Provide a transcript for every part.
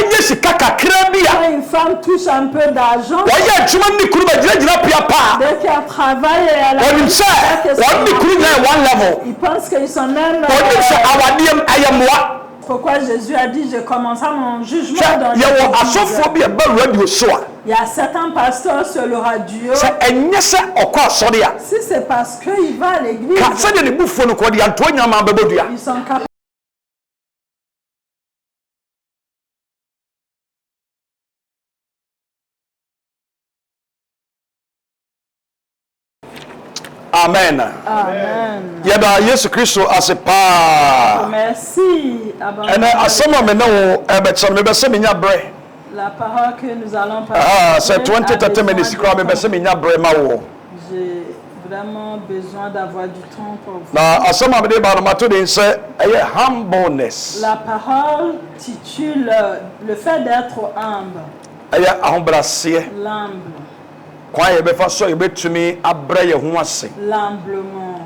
Quand une femme touche un peu d'argent, dès qu'elle travaille, elle a il pense qu'ils sont même... Pourquoi Jésus a dit, je commencerai mon jugement dans l'église. Il y a certains pasteurs sur le radio. Si c'est parce qu'il va à l'église, ils sont capables. Amen. Amen. Yada Yesu Kristo ase pa. Merci. La parole que nous allons parler. C'est 20-30 minutes. J'ai vraiment besoin d'avoir du temps pour vous. La parole titule le fait d'être humble. L'humble. L'humblement.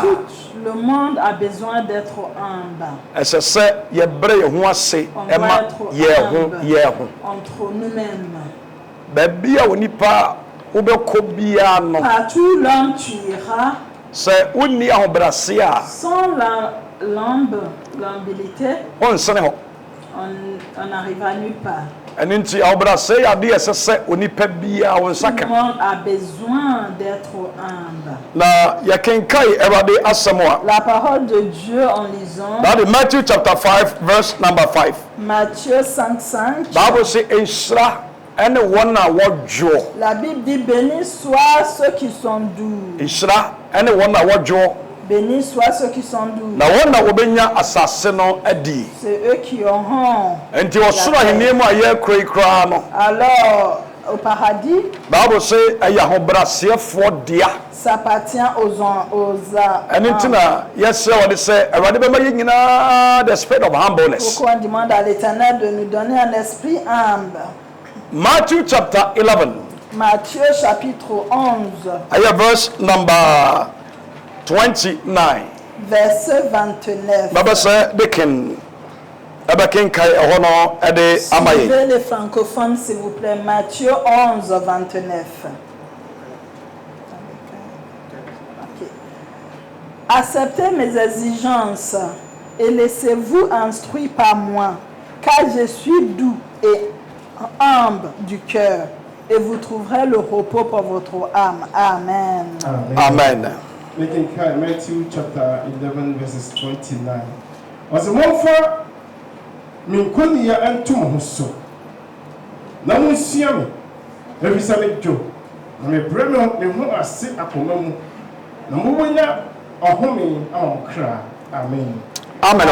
Tout le monde a besoin d'être humble. On doit être humble entre nous-mêmes. Partout l'homme tu iras, sans l'humilité, on n'arrivera nulle part. Tout le monde a besoin d'être humble. La parole de Dieu en lisant Matthew chapter 5 verse number 5. Matthieu 5:5. La Bible dit béni soient ceux qui sont doux. Béni soient ceux qui sont doux. C'est eux qui auront. Alors, au paradis, ça appartient aux pourquoi on demande à l'Éternel de nous donner un esprit humble. Matthew chapter 11. Matthieu chapitre 11. Verse number 29. Verset 29. Suivez les francophones s'il vous plaît. Matthieu 11, 29. Okay. Acceptez mes exigences et laissez-vous instruire par moi, car je suis doux et humble du cœur, et vous trouverez le repos pour votre âme. Amen. Amen. Matthew chapter 11 verses 29. Was a monfa min kunya antum husso. Na munsiam ebisa me jo. Na me breme me ho ase akoma mu. Na mubonya ohome ankra. Amen. Amen.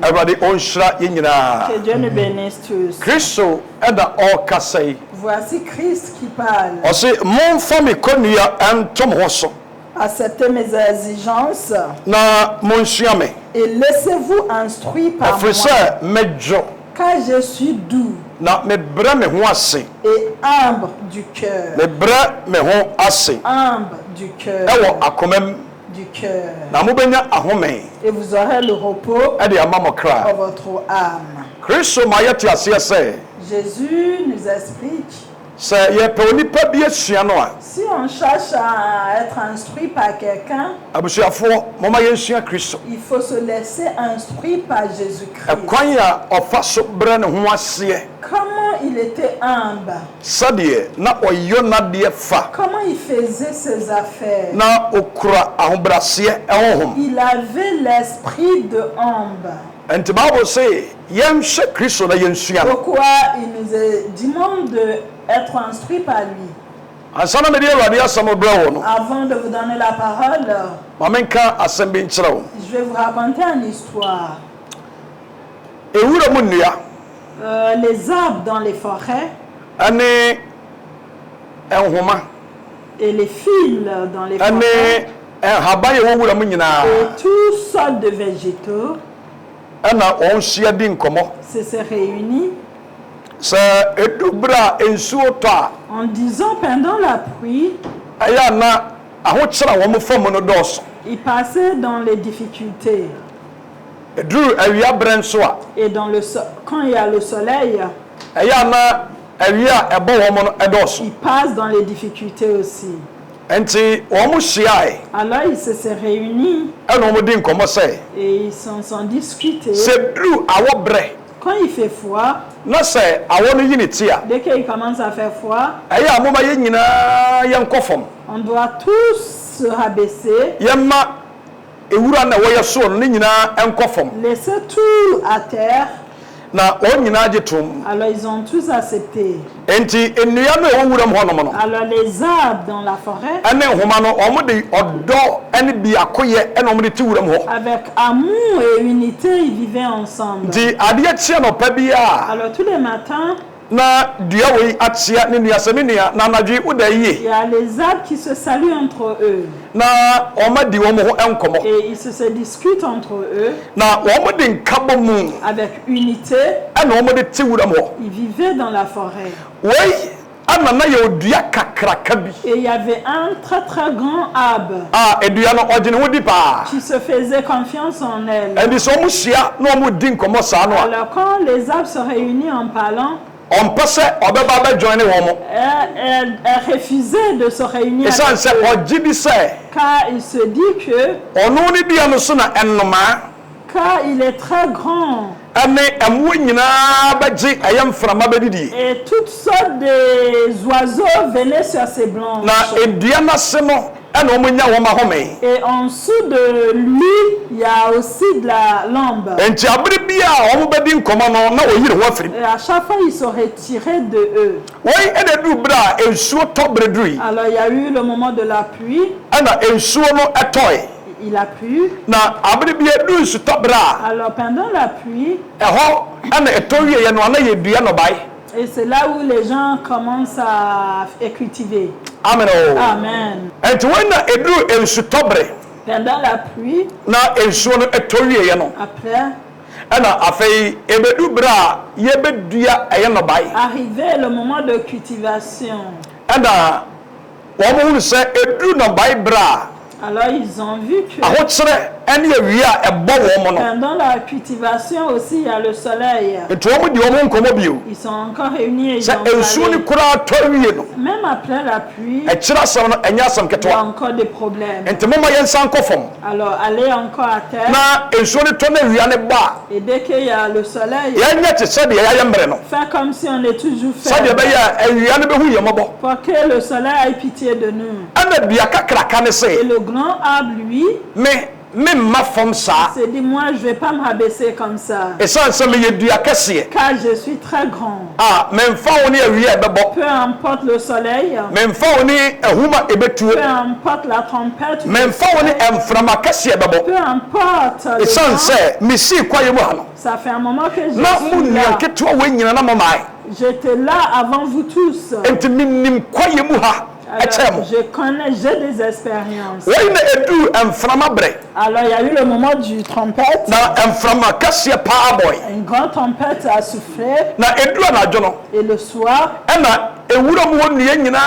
Everybody on shra yinyina. Que Dieu nous bénisse tous. Christo eda o kasai. Voici Christ qui parle. Ose monfa me kunya antum husso. Acceptez mes exigences et laissez-vous instruire par moi, car je suis doux et humble du cœur. Humble du cœur. Et vous aurez le repos pour votre âme. Jésus nous explique. Si on cherche à être instruit par quelqu'un, il faut se laisser instruire par Jésus-Christ. Comment il était humble. Comment il faisait ses affaires. Il avait l'esprit de humble. Pourquoi il nous demande d'être instruit par lui? Avant de vous donner la parole, je vais vous raconter une histoire. Les arbres dans les forêts et les fils dans les forêts et toutes sortes de végétaux se réunissent en disant pendant la pluie, ils passaient dans les difficultés. Drew awia brenswa. Et quand il y a le soleil, Eya na awia ebo wo mo no edoso. il passe dans les difficultés aussi. Enti wo mo hyiae. Alors ils se sont réunis E no mo di nkomo say. et ils sont discutés. Se Drew awo bre. Quand il fait froid, Na say awo no yini tia. dès qu'il commence à faire froid, Eya mo ma ye nyina yenkofom. on doit tous se rabaisser, Yemma ewura na wo ye so no nyina enkofom. laisser tout à terre. Na o nyina agitum. Alors ils ont tous accepté. Enti enua no wo wura mo hono mo no. Alors les arbres dans la forêt, Ene homa no o mo de odo ene bi akoye ene o mo de ti wura mo ho. avec amour et unité, ils vivaient ensemble. Di ade atia no pa bia. Alors tous les matins, Na dua wei atia ne nua se ne nua na anadwe woda il yie. y a les arbres qui se saluent entre eux. Na o ma di wo mo ho enkomo. Et ils se discutent entre eux Na o mo de nkabo mu. avec unité. Ene o mo de ti wura mo ho. Ils vivaient dans la forêt. Wei ana na ye odua kakraka bi. Et il y avait un très très grand arbre Edua no ogene wo di pa. qui se faisait confiance en elle. Endi so mo hia na o mo di nkomo sa no a. Alors quand les arbres se réunissent en parlant, On passe obeba ba join wo mo. elle refusait de se réunir Esan avec se eux, ogidi se car il se dit que ono ni bia no so na enoma. car il est très grand Ane amwo nyina ba gi ayam frama ba didi. et toutes sortes des oiseaux venaient sur ses branches. Na edua na se no ene o mo nya wo ma home. Et en dessous de lui, il y a aussi de la lambe. Enti abere bia o mo bedi nkomo no na o yire ho afiri. Et à chaque fois, il se retirait de eux. Wei ene du bra ensuo tobre dui. Alors, il y a eu le moment de la pluie. Ana ensuo no etoy. Il a plu. Na abere bia du su tobra. Alors, pendant la pluie, Eho ana etowie ye no ana ye dua no bai. et c'est là où les gens commencent à cultiver. Amen. Amen. Enti wena edu ensu tobre. Pendant la pluie, Na ensuo no etowie ye no. après, Ana afei ebedu bra ye bedua eye no bai. arrivait le moment de cultivation. Ana wo mo hu se edu no bai bra. Alors, ils ont vu que Ahokyere ene awia ebo wo mo no. pendant la cultivation aussi, il y a le soleil. Enti wo mo di wo mo nkomo bio. Ils sont encore réunis et ils Se ont ensuo ni parlé. kura towie no. Même après la pluie, Ekyira sam no enya sam il y a ketwa. encore des problèmes. Enti mo ma yensan kofom. Alors, aller encore à terre. Na ensuo ni to na awia ne ba. Et dès qu'il y a le soleil, Yenya te se de ya yembre no. faire comme si on est toujours Sa de fait. be ya awia ne be hu ye mobo. Pour que le soleil ait pitié de nous. Ana bia kakraka ne Et se. le grand arbre, lui, Me ma fom sa. s'est dit, moi, je ne vais pas me rabaisser comme ça. Esan se me ye dua kese. Car je suis très grand. Memfa woni awia bebo. Peu importe le soleil, Memfa woni ehuma ebetuo. peu importe la trompette, Memfa woni emframa kese bebo. peu importe le Esan vent, se misi kwaye mu hano. ça fait un moment que je Na mu suis nya là. ketwa we nyina na momai. J'étais là avant vous tous. Enti minim kwaye mu ha. Alors, j'ai des expériences. Wei na edu emframa bre. Alors, il y a eu le moment du trompette. Na emframa kese pa boy. Une grande tempête a soufflé. Na edu na jono. Et le soir, Ena ewura mu woni nyina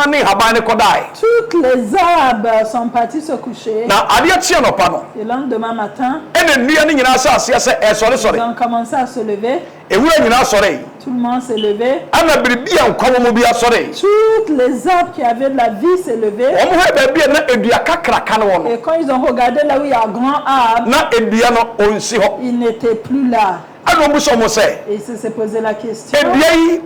ne haban ne kodai. toutes les arbres sont partis se coucher. Na ade atia no pa no. Et le lendemain matin, Ena nua ne nyina sa asia se sore. ils ont commencé à se lever. Ewura nyina sore. Tout le monde s'est levé. Ana biribi ankomo mu bia sore. Toutes les arbres qui avaient de la vie s'est levé. Omo he ba bia na edua kakraka no no. Et quand ils ont regardé là où il y a un grand arbre, Na edua no onsi ho. il n'était plus là. Ano mu so mo se. Et il s'est posé la question. Edua yi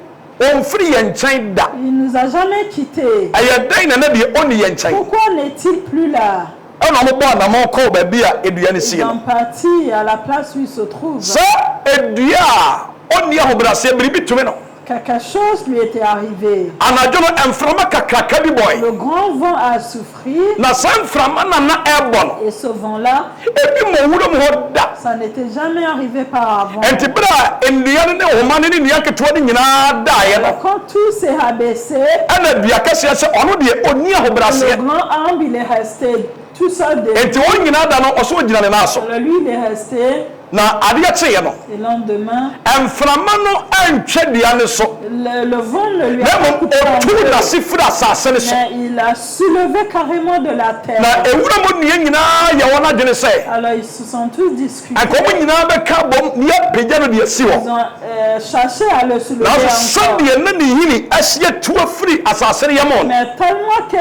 onfiri ye nchen da. Il ne nous a jamais quittés. Ayedai na de oni ye nchen. Pourquoi n'est-il plus là? Ana mo bo na mo ko ba bia edua ne Ils sie sont no. partis à la place où ils se trouvent. Sa edua oni ahobrase biribi tumi no. Quelque chose lui était arrivé. Anajo no emframa kakraka bi boy. Le grand vent a souffri Na san frama na ebo no. et ce vent-là, Ebi mo wuro mo da. ça n'était jamais arrivé par avant. Enti bra endia ne homa ne nia keto ne nyina da ye no. Quand tout s'est rabaissé, Ana bia kase se ono de oni ahobrase. le grand arbre il est resté tout ça de... enti wɔn nyinaa da no ɔso gyina ne nan so Alors lui, il est resté. na adeɛ kyeeɛ no Et le lendemain, mframa no antwa dua ne so le vent ne lui na a pas mmom coupé en ɔtu deux, n'ase firi asase ne so mais il a soulevé carrément de la terre. na ewura mu nea nyinaa yɛ wɔn adwene sɛ Alors ils se sont tous discutés. anka wɔn nyinaa bɛka bom ne yɛpagya no de asi Ils hɔ ont cherché à le soulever nanso encore. sɛdeɛ na ne yini ahyɛ tu afiri asase no yɛmɔ no Mais tellement que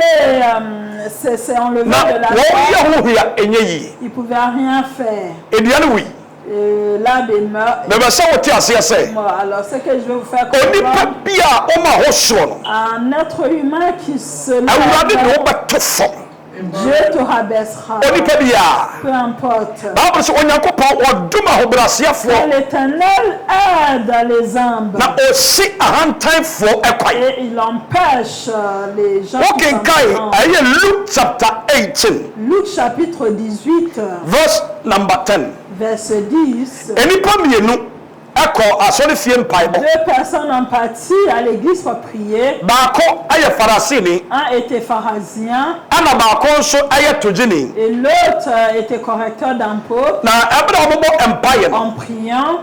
c'est enlevé na de la wɔn terre, yɛ ho hwee a ɛnyɛ yie ils ne pouvaient rien faire. edua no wui Et l'arbre est mort. bɛbɛ sɛ wɔte aseɛ sɛ Bon, alors ce que je vais vous faire onipa comprendre, bi a ɔma ho soɔ no un être humain qui se awurade ne lève, wɔbɛto fam Dieu te rabaissera. onipa bi a Peu importe. baabolo sɛ onyankopɔn wɔdom ahobrɛaseɛfoɔ L'Éternel aide les humbles na ɔsi ahantanfoɔ ɛkwan et il empêche les gens qui sont wokenkae méchants. ɛyɛ Luke chapter 18 Luc chapitre 18, verse number 10 verset 10. enipa mmienu ɛkɔ asɔre fie mpaebɔ Deux personnes ont parti à l'église pour prier. baako ayɛ farisini Un était pharisien ɛna baako nso ayɛ togyeni et l'autre était correcteur d'impôts. na ɛbɛrɛ a wɔbɛbɔ mpaeɛ no En priant,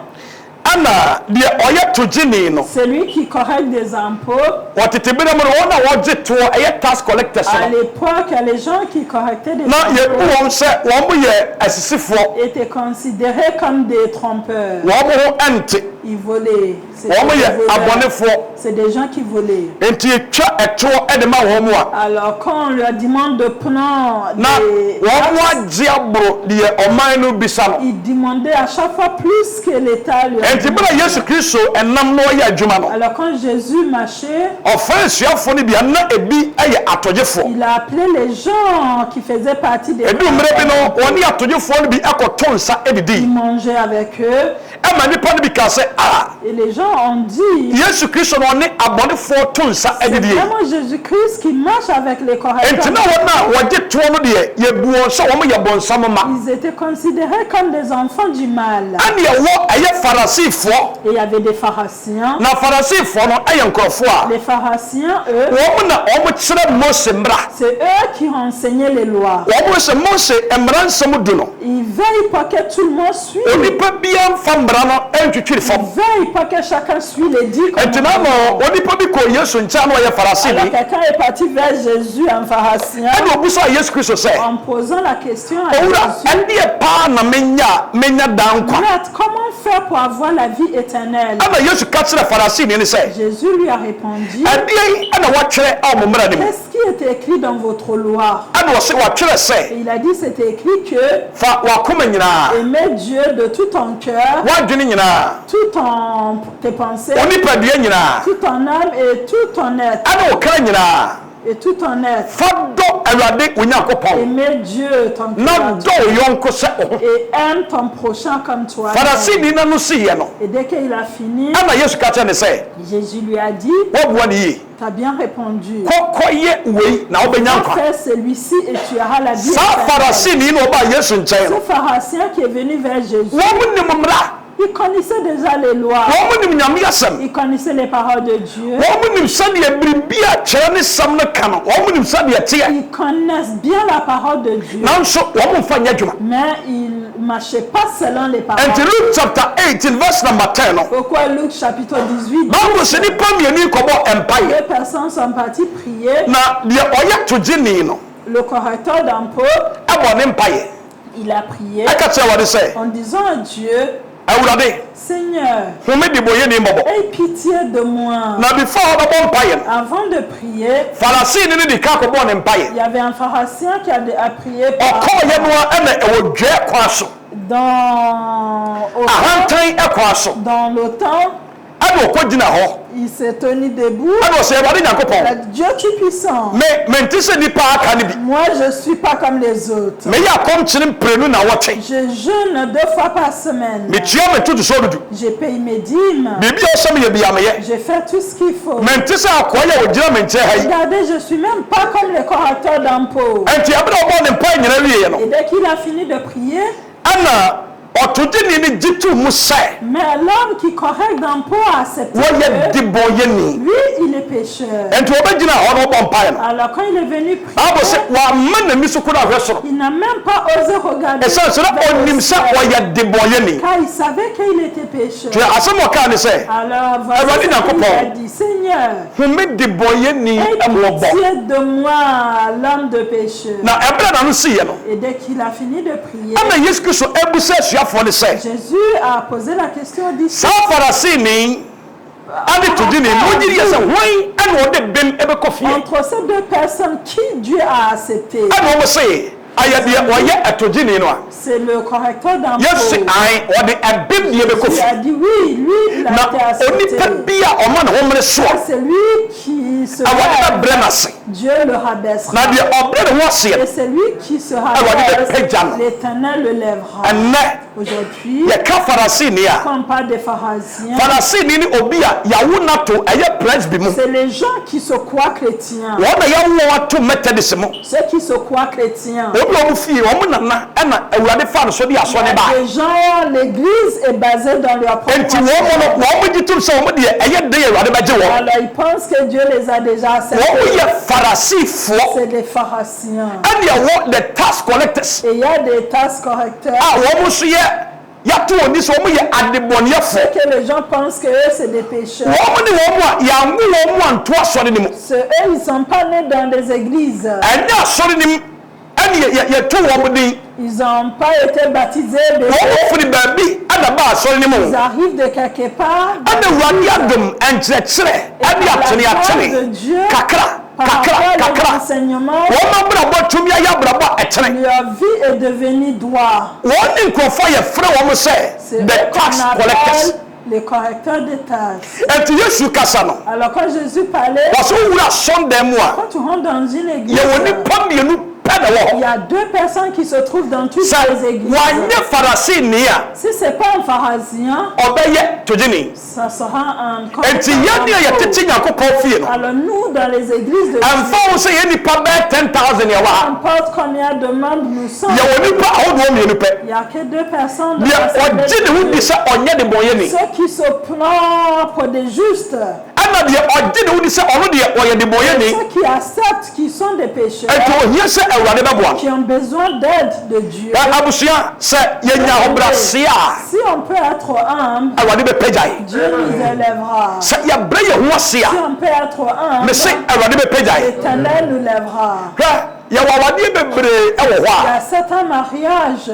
ɛna deɛ ɔyɛ togyeni no celui qui correcte des impôts, wɔtete bi no mu no wɔn a wɔgye toɔ ɛyɛ tax collectors à no l'époque, les gens qui correctaient des na yɛbu impôts wɔn sɛ wɔn mo yɛ asisifoɔ étaient considérés comme des trompeurs. wɔn mo ho ɛnte Ils volaient. C'était wɔn mo des yɛ voleurs. abɔnefoɔ C'est des gens qui volaient. nti etwa ɛtoɔ ɛde ma wɔn mo a Alors quand on leur demande de prendre na des wɔn mo taxes, agye aboro deɛ ɔman no bisa no ils demandaient à chaque fois plus que l'État lui a nti bɛrɛ demandé. Yesu Kristo ɛnam na ɔyɛ adwuma no Alors quand Jésus marchait, ɔfrɛ asuafoɔ no bi a na ebi ɛyɛ atɔgyefoɔ il a appelé les gens qui faisaient partie des edu mmerɛ bi no wɔne atɔgyefoɔ no bi ɛkɔtɔ nsa il ɛdidi mangeait avec eux ɛma nipa no bi ka sɛ et les gens ont dit Yesu Kristo no ɔne abɔnefoɔ to nsa c'est ɛdidi vraiment Jésus-Christ qui marche avec les nti correcteurs. na wɔn a wɔgye toɔ no deɛ yɛbu wɔn sɛ wɔn yɛ bɔnsam ma Ils étaient considérés comme des enfants du mal. ɛne ɛwɔ ɛyɛ farisifoɔ Et il y avait des pharisiens. na farisifoɔ no ɛyɛ nkorɔfoɔ Les pharisiens, eux, a wɔn na wɔn kyerɛ Mose mmara c'est eux qui ont enseigné les lois. wɔn sɛ Mose mmara nsɛm du no Ils veillent pour que tout le monde suive. onipa biara mfa mmara no ɛntwitwiri Ils fam veillent pour que chacun suit les dix nti na commandements. no onipa bi kɔ Yesu nkyɛn na ɔyɛ Alors farisini quelqu'un est parti vers Jésus, un pharisien, ɛna obusa Yesu Kristo sɛ en posant la question à owura Jésus, ɛdeɛ paa na menya daa nkwa Maître, comment faire pour avoir la vie éternelle? ɛna Yesu ka kyerɛ farisini no sɛ Jésus lui a répondu, ɛdeɛ ɛna wɔatwerɛ a ɔmo mmara no mu qu'est-ce qui était écrit dans votre loi? ɛna ɔsɛ wɔatwerɛ Et sɛ il a dit, c'était écrit que fa wakoma nyinaa aimer Dieu de tout ton cœur, wadwene nyinaa tout ton tes pensées, onipadua nyinaa tout ton âme et tout ton être. ɛna ɔkra nyinaa Et tout ton être. fa dɔ Awurade Onyankopɔn Aimer Dieu, ton na créateur. dɔ wo yɔnko sɛ wo ho Et aime ton prochain comme toi. farisini na no siiɛ no Et dès qu'il a fini, ɛna Yesu ka kyerɛ ne sɛ Jésus lui a dit, wɔboa ne yie tu as bien répondu. kɔyɛ wei na wobɛnya Va nkwa faire celui-ci et tu auras la vie saa éternelle. farisini na ɔbaa Yesu nkyɛn no Ce pharisien qui est venu vers Jésus, wɔn nim mmara il connaissait déjà les lois. wɔn nim Nyame asɛm Il connaissait les paroles de Dieu. wɔn nim sɛdeɛ biribi a kyerɛ ne sam no ka no wɔn nim sɛdeɛ teɛ Ils connaissent bien la parole de Dieu. nanso wɔn mfa nyɛ adwuma Mais ils ne marchaient pas selon les paroles. nti Luke chapter 18 verse number 10 no Pourquoi Luc chapitre 18, Bible sɛ nipa mmienu kɔbɔ mpaeɛ deux personnes sont parties prier. na deɛ ɔyɛ togyeni no Le correcteur d'impôts, ɛbɔ ne mpaeɛ il a prié ɛka kyerɛ wɔde sɛ en disant à Dieu, Awurade Seigneur, home de boyɛ ni mmɔbɔ aie pitié de moi. na before ɔbɛbɔ mpaeɛ no Avant de prier, farisini no de ka kɔbɔ ne mpaeɛ il y avait un pharisien qui a prié par- ɔkɔɔyɛ no a ɛna ɛwɔ dwɛ kwan so ahantan ɛkwan so dans l'OTAN. ɛna ɔkɔgyina hɔ Il s'est tenu debout. ɛna ɔsɛ Awurade Il a Nyankopɔn dit, Dieu tu es puissant. mente sɛ nipa aka no bi Moi, je ne suis pas comme les autres. meyɛ akɔmkyere mprenu na wɔtwe Je jeûne 2 fois par semaine. metua me toto so dudu Je paye mes dîmes. biribi a ɔsɛ meyɛ bia meyɛ Je fais tout ce qu'il faut. mente sɛ akoa yɛ a ɔgyina me nkyɛn ha yi Regardez, je ne suis même pas comme les correcteurs d'impôts. ɛnti ɛberɛ a ɔbɔɔ ne mpae nyina wieɛ no Et dès qu'il a fini de prier, ɛna ɔto ɔtodini ni jitu mu sɛ Mais l'homme qui correcte dans peau a accepté wɔyɛ que dibɔnyɛni lui, il est pécheur. nti wɔbɛgyina hɔ na ɔbɔ mpaeɛ no Alors quand il est venu abo sɛ prier, wama n'ani so koraa hwɛ soro il n'a même pas osé regarder ɛsiane sɛ na vers le ɔnim sɛ ciel, ɔyɛ dibɔnyɛni car il savait qu'il était pécheur. nti asɛm a ɔkaa ne sɛ Alors voici Awurade ce qu'il Nyankopɔn, a dit, Seigneur, home dibɔnyɛni aie mmɔbɔ pitié de moi, l'homme de pécheur. na ɛberɛ na no siiɛ no Et dès qu'il a fini de prier, ɛna yesu kristo abusa asuafoɔ ne sɛ Jésus a posé la question aux disciples. saa farisini ade todini mogye yɛ sɛ hwan ɛna ɔde bem ɛbɛkɔ fie Entre ces deux personnes, qui Dieu a accepté? ɛna ɔmo se ayɛ deɛ ɔyɛ ɛtodini no a C'est le correcteur yesu se d'impôt. ae ɔde ɛbem deɛ ɛbɛkɔ Il fie a dit oui, lui, il a na été accepté. onipa bi a ɔma ne homene soɔ C'est lui qui se awɔde bɛbrɛ n'ase Dieu le rabaissera. na deɛ ɔbrɛ ne ho aseɛ Et no c'est lui qui se Awurade rabaisse. bɛpagya no. L'Éternel le lèvera. ɛnnɛ Aujourd'hui, yɛka farisini a quand on parle des pharisiens, farisini ne obi a yawo na to ɛyɛ praise bi mu c'est les gens qui se croient chrétiens. wɔn na yɛwo ato methodist mu Ceux qui se croient chrétiens. obi a ɔmo fie ɔmo nana ɛna awurade fa no so de Il y asɔ ne a ba des gens, l'église est basée dans leur propre nti wɔn mo no wɔn mo gye tom sɛ wɔn deɛ ɛyɛ den awurade bɛgye wɔn Alors ils pensent que Dieu les a déjà wɔn mo acceptés. yɛ farisifoɔ C'est des pharisiens. ɛne ɛwɔ the tax collectors Et il y a des tasses correcteurs. a wɔn mo nso yɛ yɛato wɔn ni sɛ wɔn mo yɛ adebɔneyɛfoɔ Que les gens pensent que eux c'est des pécheurs. wɔn mo ne wɔn mo a yɛanwo wɔn mo anto asɔre ne mu Eux, ils ne sont pas nés dans des églises. ɛnyɛ asɔre ne mu ɛne yɛto wɔn mo din Ils n'ont pas été baptisés. wɔn mo firi baabi ɛna ba asɔre ne mu Ils arrivent de quelque part. ɛna awurade adom nkyerɛkyerɛ ɛne atene kakra Par rapport à kakra l'enseignement, wɔn abrabɔ tumi ayɛ abrabɔ ɛtene leur vie est devenue droit. wɔn ne nkurɔfoɔ yɛfrɛ wɔn sɛ C'est eux the tax qu'on collectors appelle les correcteurs des taxes. ɛnti yesu kasa no Alors quand Jésus parlait, wɔsɛ wowura asɔndan mu a quand tu rentres dans une église, yɛwɔ nipa mmienu pɛ na wɔ il y hɔ a deux personnes qui se trouvent dans toutes sɛ les églises. wɔanyɛ farisini a Si ce n'est pas un pharisien, ɔbɛyɛ togyini ça sera un nti yɛne a yɛtete nyankopɔn fie no Alors nous, dans les églises de ɛmfa wo sɛ yɛ nipa bɛyɛ 10,000 yɛwɔ ha n'importe combien de membres nous sommes, yɛwɔ nipa ahodoɔ mmienu pɛ il n'y a que deux personnes dans deɛ l'assemblée ɔgye ne ho de di Dieu. sɛ ɔnyɛ de bɔnyɛni Ceux qui se plaignent pour des justes, ɛna deɛ ɔgye ne ho di sɛ ɔno deɛ ɔyɛ de bɔnyɛni ceux qui acceptent qu'ils sont des pécheurs, ɛnti ohia sɛ awurade bɛboa qui ont besoin d'aide de Dieu. abusua sɛ yɛnya ahobrɛase a Si on peut être humble, awurade bɛpagyae Dieu nous élèvera. sɛ yɛbrɛ yɛ ho ase Si a on peut être humble, mese awurade bɛpagyae l'Éternel nous lèvera. hwɛ yɛwɔ awadeɛ bebree ɛwɔ hɔ Il y a a certains mariages,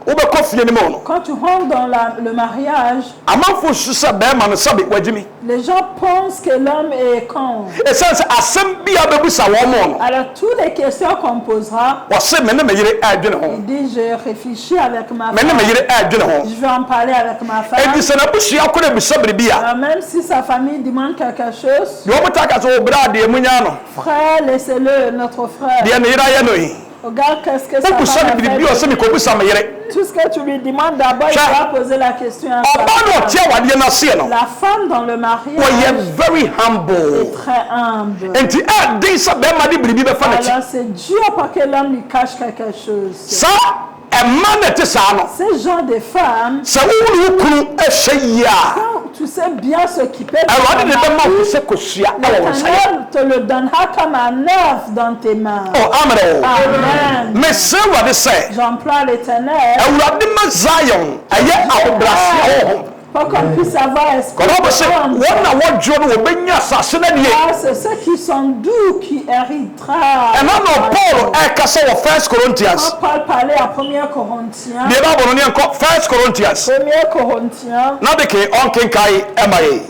wobɛkɔ fie no mu no quand tu rentres dans le mariage, amanfo su sɛ bɛrima no sɛbe wagyimi les gens pensent que l'homme est con. ɛsiane sɛ asɛm bia bɛbusa wɔn mo no Alors, toutes les questions qu'on posera, wɔse me ne me yere ɛɛdwene ho il dit, je réfléchis avec ma me ne me femme. yere ɛɛdwene ho Je vais en parler avec ma femme. ɛnti sɛ n'abusua kora bisa biribi a Alors, même si sa famille demande quelque chose, deɛ wɔbɛta ka sɛ wɔbrɛ a deɛ munya no frère, laissez-le, notre frère. deɛ ne yere ayɛ no yi Regarde qu'est-ce que sa wobusa femme ne a biribi a fait. ɔsɛ mekɔbusa me yere Tout ce que tu lui demandes d'abord, il Tiens. va poser la question à sa ɔbaa no ɔte femme. awadeɛ no aseɛ no La femme dans le wɔyɛ mariage very humble est très humble. nti ɛden sɛ bɛrima de biribi bɛfa n'akyi Alors, c'est dur pour que l'homme lui cache quelque chose. saa ɛma na ɛte saa no Ces genre de femmes, sɛ wowo ne wo kunu ɛhyɛ yie a quand tu sais bien s'occuper de awurade ne ton bɛma wo mari, sɛ kosua ɛwɔ wo nsa yɛ l'Éternel te le donnera comme un œuf dans tes mains. amen Amen. mesrɛ awurade sɛ J'emploie l'Éternel awurade ma zion ɛyɛ ahobrɛaseɛ wɔ ho pour qu'on puisse avoir kɔnɔbɔ sɛ esprit. wɔn na wɔdwo no wɔbɛnya asase no nie C'est ceux qui sont doux qui héritera. ɛna na paul ɛkasa wɔ 1 corinthians Quand Paul parlait à 1 Corinthiens, deɛ bɛabɔ no ne yɛnkɔ 1 corinthians 1 Corinthiens, na de ke ɔnkenkae ɛma yɛ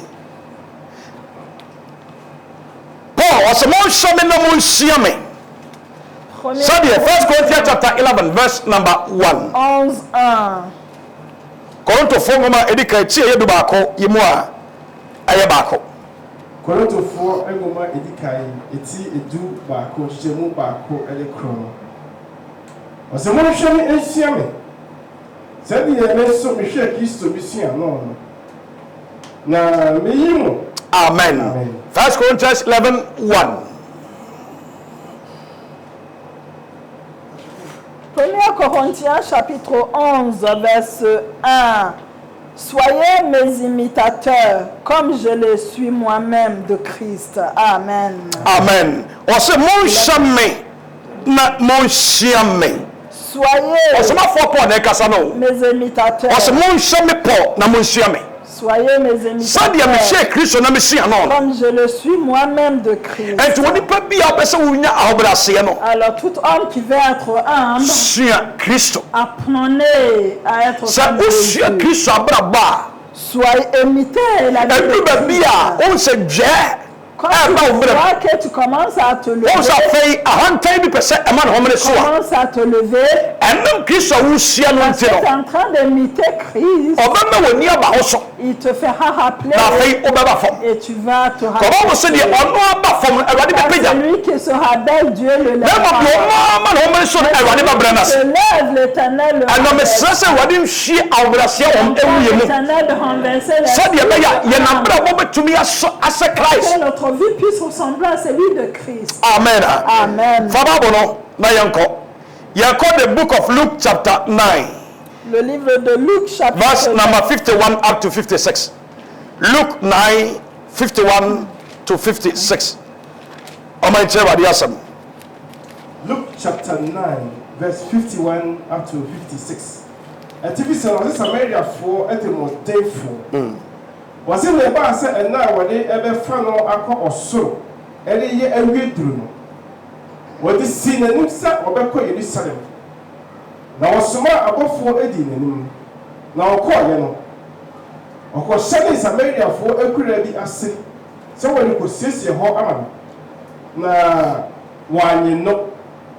paul ɔsɛ monhyɛ me na monsua me 1 sɛdeɛ 1 corinthians chapter 11 verse number 1 11:1. korintofoɔ nwoma a ɛdi ka akyi a ɛyɛ du baako yi mu a ɛyɛ baako Korintofoɔ nwoma edi kan eti edu baako hyɛmu baako ɛde korɔ. Ɔsɛ monhwɛ me nsua me. Sɛdeɛ me nso mehwɛ Kristo bi sua no no. Na meyi mo. amen Amen. 1 corinthians 11:1 1 Corinthiens chapitre 11, verset 1. Soyez mes imitateurs, comme je le suis moi-même de Christ. Amen. Amen. On se mon jamais na mon chiame. Soyez On se ma faut pas na kasa no. mes imitateurs. On se mon jamais pas na mon chiame. Soyez mes Ça dit à imitateurs, monsieur Christ na monsieur non. comme je le suis moi-même de Christ. Et tu vois pas bien parce que vous n'y a obrasé non. Alors tout homme qui veut être humble, Sur Christ. apprenez à être Ça comme aussi Jésus. Christ abraba. Soyez imitez la Et vie puis de bien Christ. on se dit Quand eh tu ba obra. vois que tu commences à te lever, On ça fait a hantai bi pese e man homre so a. commence à te lever, Enam Christ wo sia no parce que tu es ntino. en train d'imiter Christ, Obama woni aba ho so. il te fera rappeler Na fei obaba fam. et tu vas te Comment vous se dit rappeler. ono aba fam Awurade be Car pega. celui qui se rappelle Dieu le lève. Na ma no man homre so Awurade ba branas. Se lève l'Éternel le Ano me rappelle. sese Awurade nhwie awrasia won ewuye mu. L'Éternel de renverser les Said ye be ya ye na bra wo betumi ase Christ. que notre vie puisse ressembler à celui de Christ. Amen. Amen. Faba bono na yanko. Yanko the book of Luke chapter 9 Le livre de Luc chapitre verse number 51 up to 56. Luke 9 51 to 56. Oman che wadi asem. Luke chapter 9, verse 51 up to 56. And TV said, "Was Samaria for at the most day for?" Was it the bar said, and now when they ever found out or so, any year and we drew. What is seen and himself or back in Jerusalem. Now was some above 4 Eddie. Now call you. Of course, Samaria for a credit as so when you could see your whole arm. Now, one you know.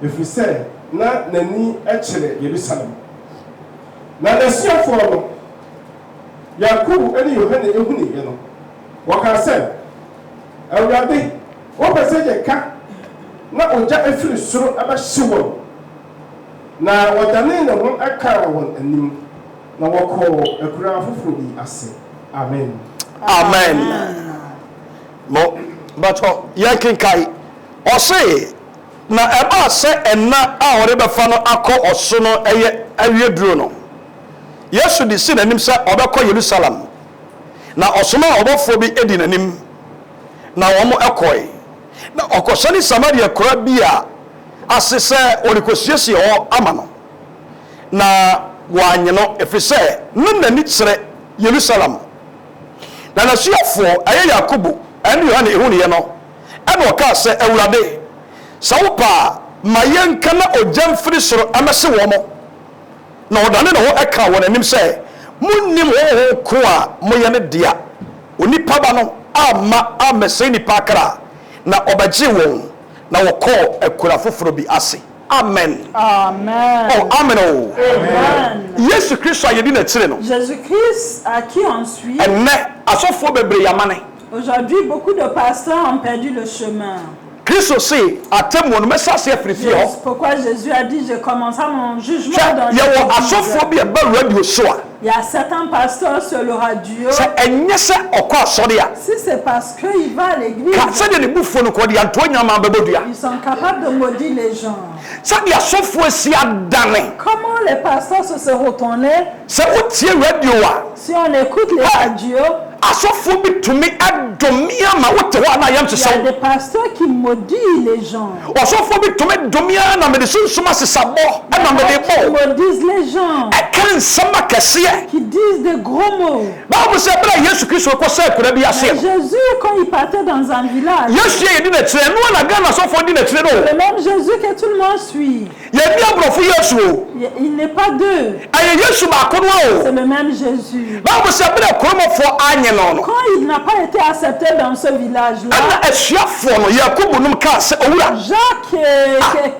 If we say, na nani actually Jerusalem. Na the same for Yakubu any Yohane Ehuni, you know. What can I say? Awurade, what person you can na oja efiri soro abahyewo. Na wadane na won aka won anim. Na wako akura foforo bi ase. Amen. Amen. Mo but yankin kai o say na eba se enna a ore be fa no akọ oso no eye awie duro no Yesu di sin anim se obekọ Jerusalem na oso ma obofo bi edi nanim na wo mo ekoi na okosani Samaria kora bi a asese orikosiesie ho ama no na wanye no efise nani kire Jerusalem na nasuafo aye Yakobo ene Yohane ehuniye no ene oka se Awurade Saupa mayenka na ojam firi soro amese wo mo na odane na ho eka won anim se munnim ho ko a moye ne dia onipa ba no ama amese ni pakra na obaji won na wokọ ekura foforo bi ase. Amen. Amen. Oh, amen. Oh. Amen. Yesu Christ ayedi na tire no. Jésus-Christ à qui on suit. Enne asofo bebre yamane. Aujourd'hui, beaucoup de pasteurs ont perdu le chemin. Christ sait atemo no message frifie ho. C'est pourquoi Jésus a dit, je commencerai mon jugement dans Il y a asofo bi e ba radio so a. Il y a certains pasteurs sur le radio. Se enye se okọ asori a. Si c'est parce qu'ils vont à l'église, Ka se de ne bufo no ko de anto nyama bebodua. ils sont capables de maudire les gens. Se de asofo esi adane. Comment les pasteurs se retournent Se otie radio a. si on écoute les radios? Asofo bi tumi adomia ma wote ho na yam Il y se. a des pasteurs qui maudissent les gens. Asofo bi tumi domia na me de sunsuma sesabo e na me de Qui bo. maudissent les gens. E kan sama kese. Qui disent des gros mots. Bible say bra Yesu Christ ko se kura bi ase. Jésus, quand il partait dans un village, Yesu ye di na tire no na Ghana asofo di na tire no. le même Jésus que tout le monde suit. Ye bi abrofo Yesu o. Il n'est pas deux. Aye Yesu ba ko no C'est o. le même Jésus. Bible say bra kromofo anye no no. Quand il n'a pas été accepté dans ce village-là, Ana asuafo no Yakobo num ka se owura. Jacques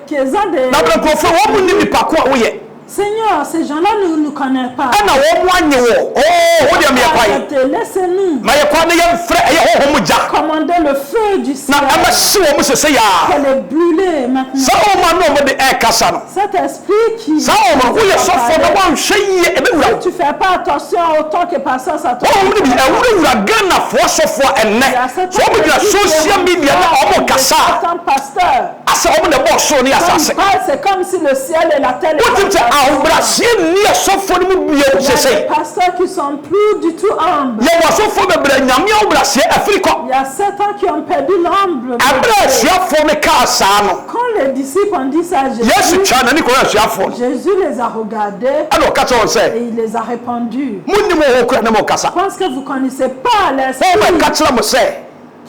qui est un des... Na bra krofo wo mu ni nipa ko a wo ye. Seigneur, ces gens-là ne nous connaissent pas. Ana wo mu anye wo. Oh, wo dia me yakwai. Acceptez, laissez-nous Ma yakwa na yem frɛ ɛyɛ ho mu ja. commander le feu du ciel. Na ama si wo mu sese ya. Qu'elle est brûlée maintenant. Sa o ma no mo de kasa no. Cet esprit qui... Sa o ma wo ye sofo na wo nhwɛ yie ebe wura. Si tu fais pas attention autant que pasteur ça Oh, mu bi ewura wura Ghana fo sofo enne. So mo dira social media na o mo kasa. pasteur. sɛ ɔmo na bɔ ɔsoro ne asase. C'est comme si le ciel et la terre wotim sɛ ahobrɛaseɛ nni asɔfoɔ no mu bio Il y a des sesei. pasteurs qui sont plus du tout humbles. yɛwɔ asɔfoɔ bebree nyame ahobrɛaseɛ afiri kɔ. Il y a certains qui ont perdu l'humble. ɛberɛ asuafoɔ no kaa saa no Quand les disciples ont dit ça à yesu Jésus, twaa n'ani kɔrɔ asuafoɔ no Jésus les a regardés ɛna ɔka kyerɛ wɔn sɛ et il les a répandus. monnim wɔ hɔ kora ne mɔkasa. Je pense que vous ne connaissez pas wɔn l'esprit bɛka kyerɛ mo sɛ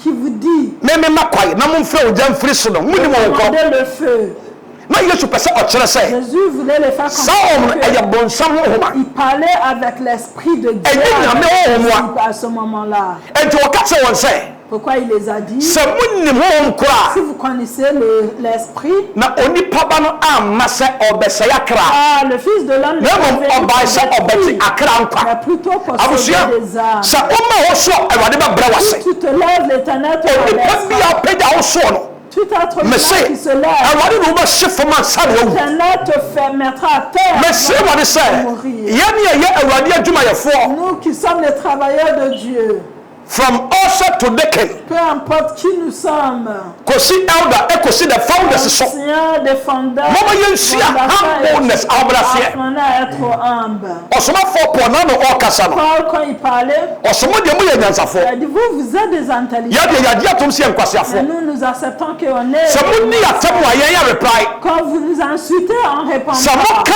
qui vous dit meme ma kwae na momfrɛ ogya mfiri so no monnim wɔ nkɔ. demandez le feu. na yesu pɛ sɛ ɔkyerɛ sɛ Jésus voulait les faire saa ɔmo no comprendre ɛyɛ bonsam honhoma. qu'il parlait avec l'esprit de Dieu Et il n'y a avec même l'esprit à ce moment-là. enti wɔka kyerɛ wɔn sɛ Pourquoi il les a dit? sɛ monnim honhom koraa Si vous connaissez l'esprit, na onipa ba no amma sɛ ɔbɛsɛe akra le Fils de l'homme na mmom ɔbae sɛ ɔbɛte akra mais nkwa. plutôt pour abusua sauver des âmes. sɛ woma wo soɔ awurade bɛbrɛ wase. Si tu te lèves, l'Éternel te onipa bi redressera. a ɔpagya wo soɔ no Tout être humain me se qui se lève, awurade ne wobɛhye fam ansa na wawu. l'Éternel te mettra à terre. mese avant wade sɛ de mourir. yɛne yɛyɛ awurade adwumayɛfoɔ Nous qui sommes les travailleurs de Dieu, from usher to deacon peu importe qui nous sommes, kɔsi elder ɛkɔsi the founders so anciens, défendeurs, mama yɛnsua humbleness ahobraseɛ. apprenez à être humble. ɔsomafoɔ pɔ na no ɔrekasa no Paul, quand il parlait, ɔsomo deɛ moyɛ il nyansafoɔ a dit, vous êtes des intelligents. yɛdeɛ yɛagye atom sɛ yɛ Et nkwaseafoɔ. nous acceptons qu'on est. sɛ monni atam a yɛyɛ reply Quand vous nous insultez, on répond sɛ pas. moka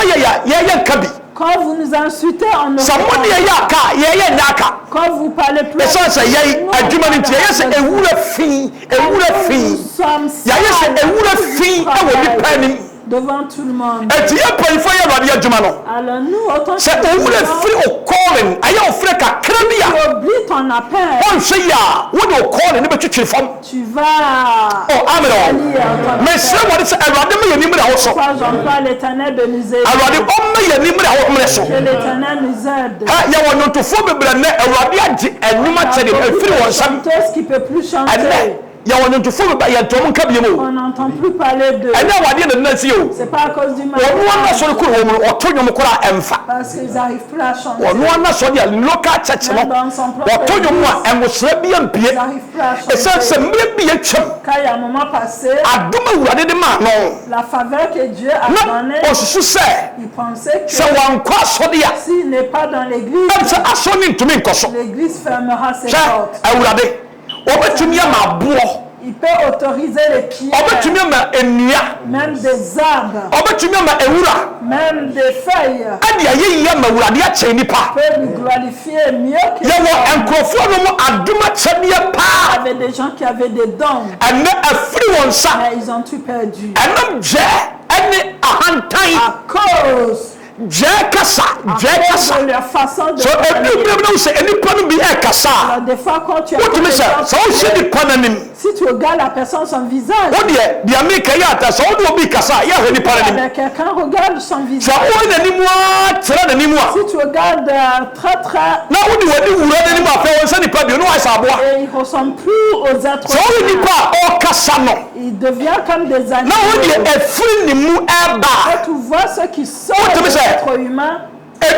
yɛyɛ nka bi Quand vous nous insultez, on ne sɛ répond mode yɛyɛ pas. aka yɛyɛ nya aka Quand vous parlez plus, ɛsiane sɛ yɛi adwuma no nti yɛyɛ sɛ ɛwura fii nous sommes yɛayɛ sɛ ɛwura fii ɛwɔ nipa anim devant tout le monde. ɛnti yɛ mpanyimfoɔ yɛ awurade adwuma no Alors nous, autant sɛ owura firi o calling ayɛ ɔfrɛ kakra bi a tu oublies ton appel, wɔnhwɛ yi a wode o calling ne bɛtwitwiri fam. tu vas. amen ɔ mesrɛ wɔde sɛ awurade ma yɛnim da wo so Pourquoi j'emploie l'Éternel de nous aider? awurade ɔmma yɛnim da wo mmerɛ so. Que l'Éternel nous aide. yɛwɔ nnwontofoɔ bebree nnɛ awurade agye anwuma kyɛde ɛfiri wɔn nsam Chanteuse qui peut plus ɛnɛ chanter. yɛwɔ nnwontofoɔ bebree yɛntɔm nka biem o On n'entend plus parler de. ɛnɛ awadeɛ na nna si o C'est pas à cause du mal. ɔno ana sɔre koro wɔ mu no ɔto nnwom koraa ɛmfa Parce qu'ils n'arrivent plus à chanter. ɔno ana sɔre a local church no ɔto nnwom a ɛnwosrɛ bi ampie Ils n'arrivent plus à ɛsiane sɛ chanter. mmerɛ bi yɛtwam Quand il y a un moment passé, adom awurade de maa no la faveur que Dieu a na donnée, ɔsusu sɛ il pensait que sɛ wankɔ asɔre a s'il n'est pas dans l'église, ɛm sɛ asɔre ntumi nkɔ so l'église fermera ses hwɛ portes. awurade ɔbɛtumi ama aboɔ Il peut autoriser les pierres, ɔbɛtumi ama nnua même des arbres, ɔbɛtumi ama ewura même des feuilles, ɛne ayɛyi ama awurade akyɛn nipa. peut lui glorifier mieux que yɛwɔ l'homme. nkurɔfoɔ no mu adom akyɛdeɛ Il y paa avait des gens qui avaient des dons, ɛnɛ afiri wɔn nsa mais ils ont tout perdu. ɛnam gyɛɛ ɛne ahantan À cause gyɛɛ kasa gyɛɛ kasa de leur façon de so ebi parler. bi no sɛ nipa no bi ɛkasa Alors, des fois, quand tu as wotumi sɛ sɛ wohyɛ nipa n'anim si tu regardes la personne, son visage, wodeɛ deɛ meka yɛ ata sɛ wode obi kasa a yɛahwɛ nipa n'anim avec quelqu'un, regarde son sɛ visage. woe n'anim a kyerɛ n'anim a Si tu regardes très, na wode w'ani wura n'anim a fɛ wɔn sɛ nipa bio ne wɔayɛ sɛ aboa et il ne ressemble plus aux êtres sɛ woyɛ humains. nipa a ɔrekasa no Il devient comme des na animaux. wodeɛ ɛfiri ne mu ɛba Quand tu vois ceux qui sont Oh, tu me des sais. êtres humains,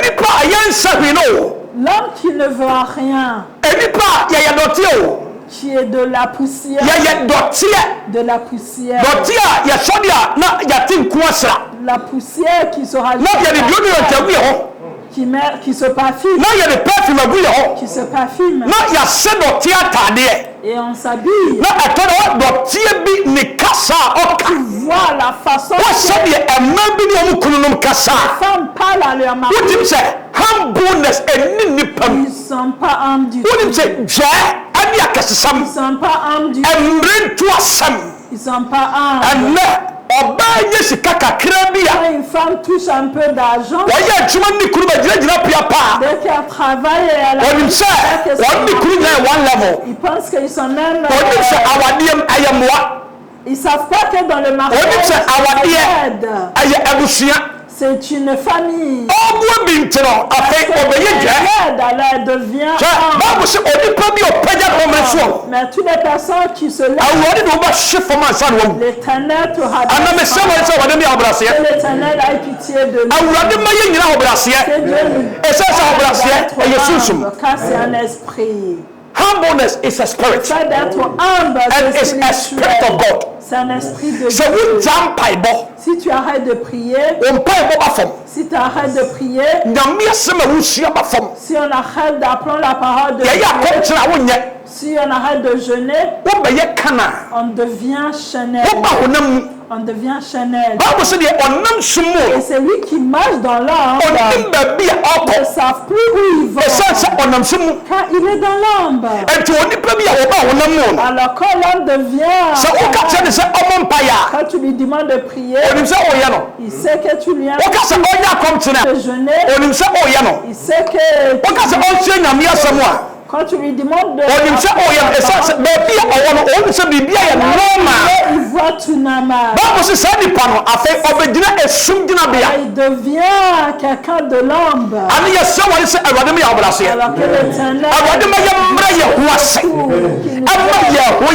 nipa a yɛnsa hwee no l'homme qui ne veut rien, nipa a yɛyɛ dɔteɛ o qui est de la poussière, yɛyɛ dɔteɛ de la poussière, dɔteɛ a yɛsɔde a na yɛte nko asra la poussière qui se rajoute, na yɛde deodorant agu yɛ hɔ qui se parfume, na yɛde perfume agu yɛ hɔ qui se parfume, na yɛasɛ dɔteɛ ataadeɛ et on s'habille. na ɛtɔ dɛ hɔ dɔteɛ bi ne kasa a ɔka Vois la façon wɔsɛ que deɛ ɛma bi ne ɔmo kununom kasa les femmes parlent à leur mari. wotim sɛ humbleness ɛni nipa mu Ils ne sont pas humbles du tout. wonim sɛ gyɛɛ ɛne akɛsesam Ils ne sont pas humbles du tout. ɛmmere nto asɛm Ils ne sont pas humbles. ɛnɛ ɔbaa nyɛ sika kakra bi a Quand une femme touche un peu d'argent, wɔyɛ adwuma ne kuru bɛgyinagyina pia paa dès qu'elle travaille, elle a wɔnim sɛ wɔn ne kuru nyinaa yɛ one level ils pensent qu'ils sont même. wɔnim sɛ awadeɛ ɛyɛ mmoa Ils savent pas que dans le mariage, wɔnim sɛ awadeɛ aide. ɛyɛ abusua C'est une famille. ɔboa bi nti no afei ɔbɛyɛ gyɛ Aide, alors elle devient. hwɛ baabu sɛ onipa bi a ɔpɛgya kɔmmerɛ soɔ Mais toutes les personnes qui se lèvent, awurade de wobɛhye fam ansa na wawu l'Éternel te ana mesɛ wɔne sɛ wɔde ne ahobraseɛ Que l'Éternel ait pitié de nous. awurade ma yɛ nyina ahobraseɛ Que Dieu nous ɛsɛ sɛ ahobraseɛ d'être ɛyɛ humble, sunsum car c'est un esprit. humbleness is a spirit Le fait d'être humble, and c'est it's a spirit of spirituel. God C'est un esprit de sɛ Dieu. wogya mpaebɔ Si tu arrêtes de prier, wo mpaebɔ ba fam si tu arrêtes de prier, nyame asɛm a wosua ba fam si on arrête d'apprendre la parole de yɛyɛ Dieu, akɔnkyerɛ a wonyɛ si on arrête de jeûner, wobɛyɛ kana on devient charnel. woba honam mu On devient charnel. bible sɛ deɛ ɔnam som mu Et celui qui marche dans l'ombre ɔnim baabi a ne ɔkɔ savent plus où il va. ɛsiane sɛ ɔnam som mu Car il est dans l'ombre. ɛnti onipa bi a wɔba honam mu no Alors quand l'homme devient sɛ woka kyerɛ ne sɛ ɔmɔ mpaeɛ a quand tu lui demandes de prier, onim sɛ ɔyɛ no il sait que tu lui as woka sɛ ɔnyɛ akɔmkyene de a jeûner. onim sɛ ɔyɛ no Il sait que woka sɛ ɔnhyɛ nyame asɛm a quand tu lui demandes de onim sɛ ɔyɛ no ɛsiane sɛ baabi a ɔwɔ no ɔhu sɛ biribi ayɛ normal il voit tout normal. bible sɛ saa nipa no afei ɔbɛgyina esum gyinabea Il devient quelqu'un de l'ombre. ane yɛsɛ wɔne sɛ awurade ma yɛ ɔbraseɛ Alors que l'Éternel awurade ma yɛmmrɛ yɛ ho ase ɛma yɛ ho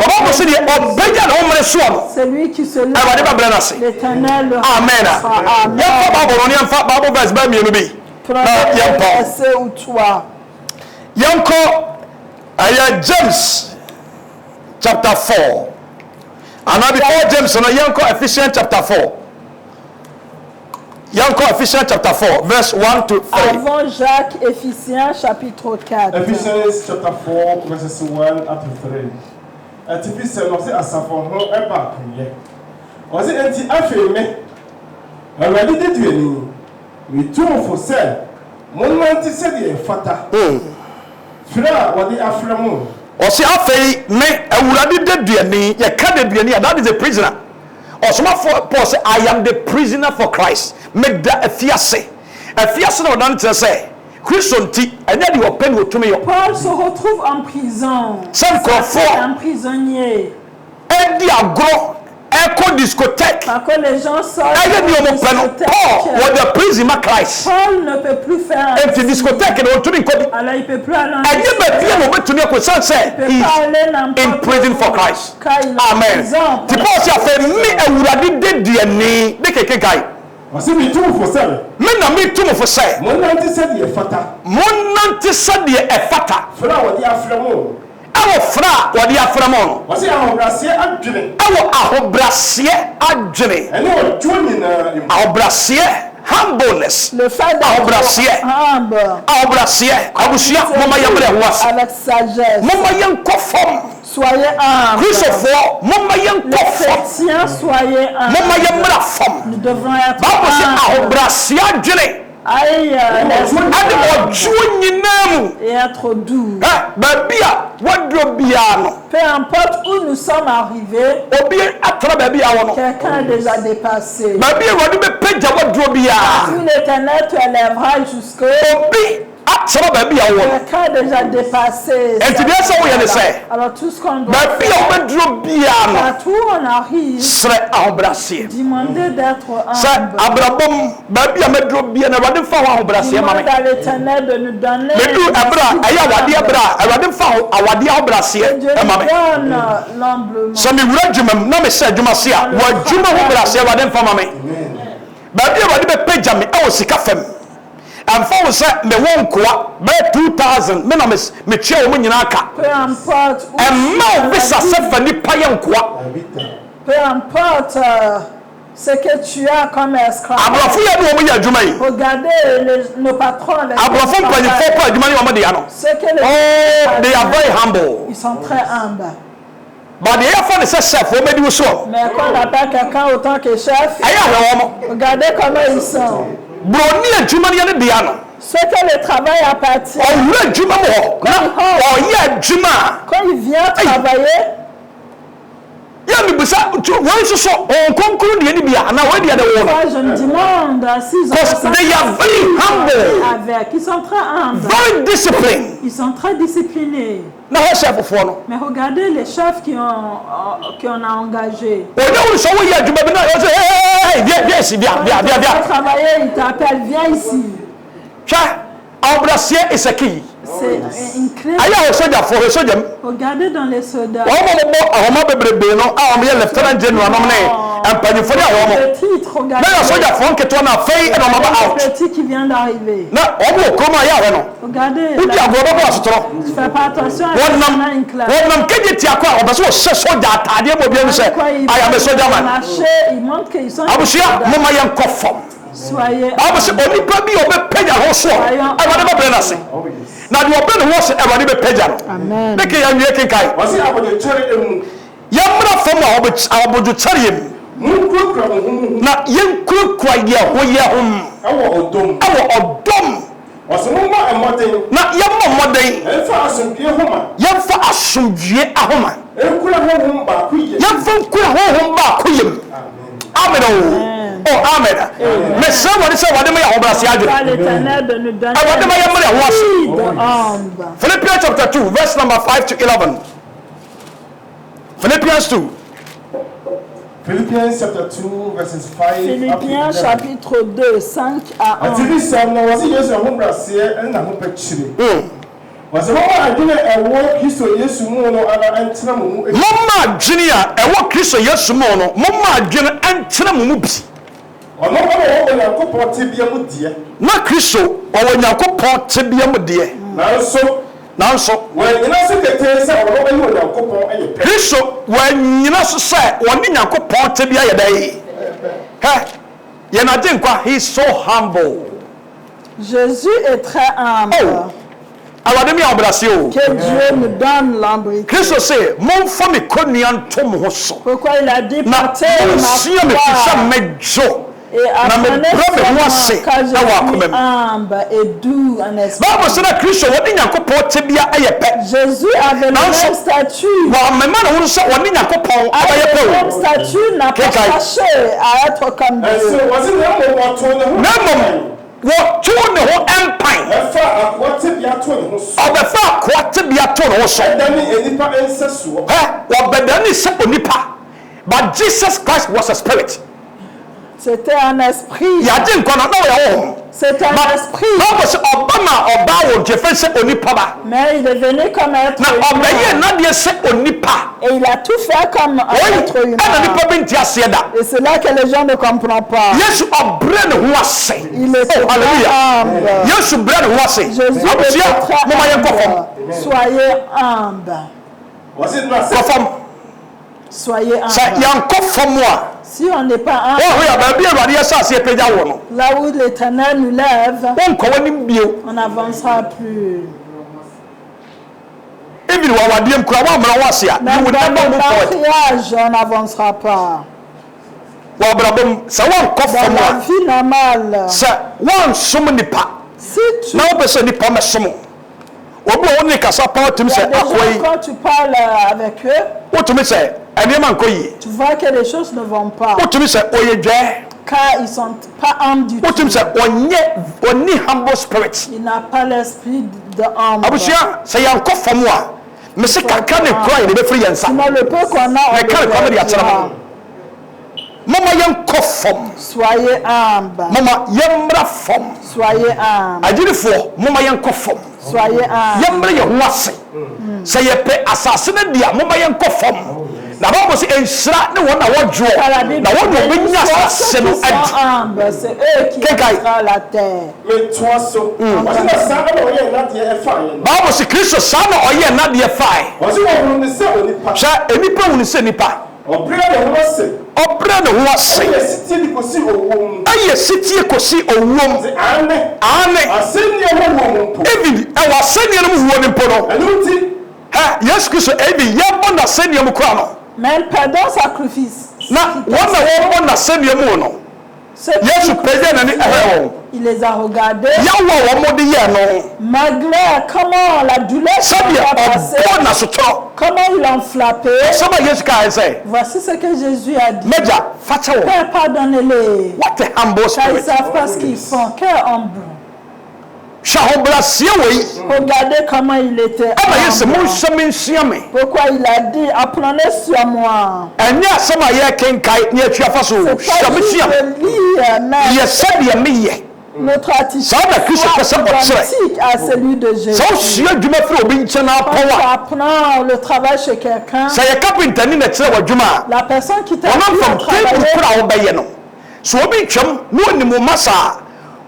ɔbɛbɔ sɛ deɛ ɔbɛgya ne ho mmerɛ soɔ no c'est lui qui se lève. awurade bɛbrɛ no ase L'Éternel le amen a remplacera. Amen. yɛmfa bible no ne yɛmfa bible verse baa mmienu bi na Prenez yɛmpa un verset ou trois. yɛnkɔ ɛyɛ James chapter 4 anaa before James no yɛnkɔ Ephesians chapter 4 yɛnkɔ Ephesians chapter 4 verse 1 to 3 Avant Jacques, Éphésiens chapitre 4. Ephesians chapter 4 verses 1 up to 3. Ati bi sɛ ɔsɛ asafo ho ɛba akoyɛ. Ɔsɛ enti afei me Awurade de duani metumfo sɛ monnante sɛdeɛ ɛfata. Frɛ a wɔde afrɛ mo. ɔsɛ afei me awurade da duani yɛka da duani a that is a prisoner ɔsomafo Paul sɛ I am the prisoner for Christ meda afiase na ɔdane kyerɛ sɛ Kristo nti ɛnyɛ deɛ ɔpɛ ne ɔtumi yɔ Paul se retrouve en prison. sɛ nkurɔfoɔ Un prisonnier. ɛdi agorɔ ɛkɔ discothèque Parce que les gens sortent. ɛyɛ deɛ ɔmo pɛ no Paul wɔ the prison ma Christ Paul ne peut plus faire. ɛnti discothèque na ɔtumi nkɔ bi Alors il ne peut plus aller en ɛnyɛ baabi a na ɔbɛtumi akɔ siane sɛ Il peut he pas is aller n'importe in prison for où. Christ Car il est en amen prison. ti Paul sɛ afei me awurade de duani de keke kae Ɔsɛ metumfo sɛ me na metu mo fo sɛ monnante sɛdeɛ ɛfata. monnante sɛdeɛ ɛfata Frɛ a wɔde afrɛ mo. ɛwɔ frɛ a wɔde afrɛ mo no Ɔsɛ ahobraseɛ adwene ɛwɔ ahobraseɛ adwene ɛne ɔdwo nyinaa mu. ahobraseɛ humbleness Le fait ahobraseɛ d'être humble ahobraseɛ abusua moma yɛmmerɛ ho ase avec sagesse. moma yɛnkɔ fam Soyez humble. kristofoɔ moma Les yɛnkɔ fam chrétiens, soyez moma humble. yɛmmra fam Nous devrons être bible sɛ humbles. ahobraseɛ adwene Aïe, l'esprit ade humble ɔdwoɔ nyinaa mu et être doux. baabi a waduro biara no Peu importe où nous sommes arrivés, obi atena baabi a wɔ no quelqu'un est déjà dépassé. baabi a awurade bɛpagya waduro biara Si l'Éternel te élèvera jusqu'au obi atena baabi a wɔ no quelqu'un est déjà dépassé. ɛnti deɛ sɛ woyɛ ne sɛ Alors tout ce qu'on doit baabi a wobɛduro biara no partout où on arrive, serɛ ahobraseɛ demander d'être sɛ humble. abrabɔm baabi a mɛduro biara na awurade mfa ho ahobraseɛ ma me Demande à l'Éternel de nous donner. medu ɛberɛ a ɛyɛ awadeɛ berɛ a awurade mfa awadeɛ ahobraseɛ Dieu nous ma me donne l'humblement. sɛ mewura adwuma mu na mesɛ adwuma se a wɔadwuma ho braseɛ awurade mfa ma me baabi a awurade bɛpagya me ɛwɔ sika fam ɛmfa wo sɛ mewɔ nkoa bɛyɛ 2000 me na metua wɔ mu nyinaa ka Peu importe où ɛmma wo bisa sɛ fa nnipa yɛ nkoa peu importe ce que tu as comme esclave. aborɔfo yɛ ne wɔ mu yɛ adwuma yi Regardez nos patrons avec aborɔfo les mpanyimfoɔ kɔ adwuma ne wɔn de ya no ce que les oh they are very humble ils sont très humbles. but deɛ yɛfa ne sɛ chef wɔn bɛdi wo soɔ Mais quand on appelle quelqu'un autant que chef, ɛyɛ ahwɛ wɔn mo regardez comment ils sont. buroni adwuma ne yɛ ne de ya no Ceux que le travail appartient, ɔwura adwuma mu hɔ na ɔyɛ adwuma a quand il vient travailler, yɛ mibisa wɔn nso so wɔn nkonkoro deɛ ne bia anaa wɔn deɛ de wɔ no moi je me demande s'ils because ont they are very humble avec. Ils sont très humbles. very disciplined Ils sont très disciplinés. na hɔ chef fofoɔ no Mais regardez les chefs qu'on a engagés. ɔnyɛ wɔn sɛ wɔyɛ adwuma bi na yɛ sɛ viens ici viens Quand tu vas travailler, ils t'appellent, viens ici. hwɛ ahobrɛaseɛ is a key. C'est une clé. Ayɛ a ɔsɔgyafo ɔsɔgyam. Regardez dans les soldats. Wɔn mo bɔ ahoma bebrebe no a wɔn yɛ lieutenant general nom ne mpanyinfo ne a wɔn mo. Regardez. Na yɛ ɔsɔgyafoɔ nketewa na afei ɛna wɔn ba out. Petit qui vient d'arriver. Na wɔn wɔ kurom a yɛ ahwɛ no. Regardez. Wodi agorɔ bɛbɔ asotoro. Fais pas attention à une classe. Wɔnam kegye tiako a ɔbɛ so ɔhyɛ sɔgya ataadeɛ bɔ biara sɛ I am a soldier man. Ils montrent qu'ils sont. Abusua moma yɛn kɔ fam. Soyez. Abusua onipa bi ɔbɛpagya ho soɔ ɛwɔ de bɛbrɛ n'ase. Na deɛ ɔbɛ ne ho sɛ ɛwɔ de bɛpagya no. Amen. Ne ke yɛn wie kenkan. Wɔsi abɔdzekyerɛ emu. Yɛmmra fam a abɔdwokyɛreɛ mu. Munkura mo ho. Na yɛnkurakura yɛ ho Ɛwɔ ɔdɔm. ɛwɔ ɔdɔm. Wɔsi mo ma ɛmɔden. Na yɛmmɔ mmɔden. Ɛfa asomdue homa. Yɛmfa asomdwie ahoma. Ekura honhom baako yɛ. Yɛmfa nkura honhom baako yam. Amen o. Oh, amen. Mais ça, on dit ça, on va demander à Obrasi Adjou. Philippians chapter 2, verse number 5 to 11. Philippians 2. Philippians chapter 2, verses 5. Philippiens chapitre 2, 5 à 11. Ati sam na wɔsi Yesu ahobrɛaseɛ ɛna ho bɛkyerɛ. Wɔsi wɔn a adwene ɛwɔ Kristo Yesu mu no ana ɛntena mo mu. Mama adwene a ɛwɔ Kristo Yesu mu no, mama adwene ɛntena mo mu bi. Ɔno ɔwɔ Onyankopɔn tebea mu deɛ. Na Kristo ɔwɔ Onyankopɔn tebea mu deɛ. Nanso wɔanyina so ketee sɛ ɔno bɛyɛ Onyankopɔn ɛyɛ pɛ. Kristo wɔanyina so sɛ wɔne Nyankopɔn tebea yɛ dɛ. Hɛ, yɛn agye nkwa, he is so humble. Jésus est très humble. Oh. Awurade mi ahobrɛaseɛ o. Que Dieu nous donne l'humilité. Kristo sɛ momfa me kɔnnua nto mo ho so. Pourquoi il a dit Na portez monsia me ma fi sɛ foi mɛdwo. et apprenez seulement car je suis humble et doux en esprit. Bible sɛ na Kristo wɔde Nyankopɔn tebea ɛyɛ pɛ. Jésus avait le même statut. Wɔamema ne ho sɛ wɔne Nyankopɔn ɛbɛyɛ pɛ Le o. même statut n'a pas cherché à être comme Dieu. Wɔsi na mo wɔto ne ho. Na mmom wɔto ne ho ɛmpan. Ɛfa akoa tebea to ne ho so. Ɔbɛfa akoa tebea to ne ho so. Ɛdane enipa nsɛsoɔ. Wɔbɛdane sɛ onipa. But Jesus Christ was a spirit. C'était un esprit. Yɛagye nkwa na wɔyɛ honhom. C'est un esprit. Bible sɛ ɔba ma ɔbaa wɔ gyefɛ sɛ onipa ba. Mais il est venu comme être Na ɔbɛyɛ humain. nadeɛ sɛ onipa. Et il a tout fait comme un être humain. Ɛna nipa bi nte aseɛ da. Et c'est là que les gens ne comprennent pas. Yesu ɔbrɛ ne ho ase. Il est très humble. Yesu brɛ ne ho ase. Jésus Abusua est moma yɛn kɔ très fam. humble. Soyez humble. Wɔsi na Kɔ fam. Soyez Sɛ humble. yɛnkɔ fam a. Si on n'est pas humble, Wɔhwɛ yɛ baabi Awurade yɛ sɛ aseɛ pagya wɔ no. là où l'Éternel nous lève, Wɔnkɔ w'anim bio. on n'avancera plus. Even wɔ awadeɛ mu kura wɔammra wo ase a. You Même will dans never le move forward. mariage, on n'avancera pas. Wɔ abrabɔ mu sɛ wɔnkɔ Dans fam la a. vie normale, Sɛ wɔnsom nipa. si tu Na wopɛ sɛ nipa mɛsom. Obi a wɔne kasa paa wotumi il y a sɛ des akɔ gens, yi. quand tu parles avec eux, Wotumi sɛ ɛnneɛma nkɔ yie. tu vois que les choses ne vont pas. Wotumi sɛ ɔyɛ dwɛɛ. Car ils sont pas humbles du tout. Wotumi sɛ ɔni humble spirit. Il n'a pas l'esprit de humble. Abusua sɛ yɛnkɔ fam a mesi kakra ne kura yɛ de bɛfiri yɛn nsa. Sinon, le peu qu'on a, on Mɛka ne le kwame de akyerɛ perdra. mo. Mama yɛnkɔ fam. Soyez humble. Mama yɛmmra fam. Soyez humble. Agyinifoɔ mama yɛnkɔ fam. Soyez humble. Yɛmmra yɛn ho ase. Sɛ yɛpɛ asase no di a mama yɛnkɔ fam. Na Bible sɛ nhyira ne wɔn na wɔdwoɔ. Na wɔn na wɔbɛnya asase no adi. C'est eux qui créent la terre. metoa so. Wɔsi na saa ɛna ɔyɛ nadeɛ ɛfa yɛn. Bible sɛ Kristo saa na ɔyɛ nadeɛ fae. Wɔsi wɔhunu ne sɛ onipa. Hwɛ enipa hu ne sɛ nipa. Ɔbrɛ ne ho ase. Ɔbrɛ ne ho ase. Ɛyɛ sitie de kosi owuo mu. Ɛyɛ sitie kɔsi owuom. Sɛ ane. Asɛnniɛ ho wɔ mo mpo. Even ɛwɔ asɛnniɛ no mu wuo ne mpo no. Ɛno nti. Yesu Kristo even yɛbɔ n'asɛnniɛ mu kora no. Mais pardon sacrifice. Na wɔn na wɔbɔ n'asɛnniɛ mu no. Yesu pɛgya n'ani ɛhɛ wɔn. Il les a regardés. Yawo a wɔn de yɛ no. Malgré comment la douleur s'est passée. Ɔbɔ n'asotɔ. Comment ils l'ont frappé. Sɔba Yesu kaa ɛsɛ. Voici ce que Jésus a dit. Mɛgya fakyɛ wɔn. Père, pardonnez-les. What a humble Car ils ne spirit. savent pas ce qu'ils font. Quel humble. Hwɛ ahobrɛaseɛ wɔ yi. Regardez comment il était. Ɛna yɛ sɛ monhyɛ me nhyia me. Pourquoi il a dit apprenez sur moi. Ɛnyɛ asɛm a yɛkenkae ne atua fa so. C'est Hyɛ pas me juste hyia me. de lire, mais Yɛ sɛdeɛ meyɛ. Notre attitude Ça va, Christ, soit ça va, identique à celui de Jésus. Ça aussi, du me fait au binchana Quand tu power. apprends le travail chez quelqu'un, Ça y est, carpenter ni na tire wa juma. la personne qui t'a On a appris à from table travailler, kura obaye no. So obi twam no ni mo masa.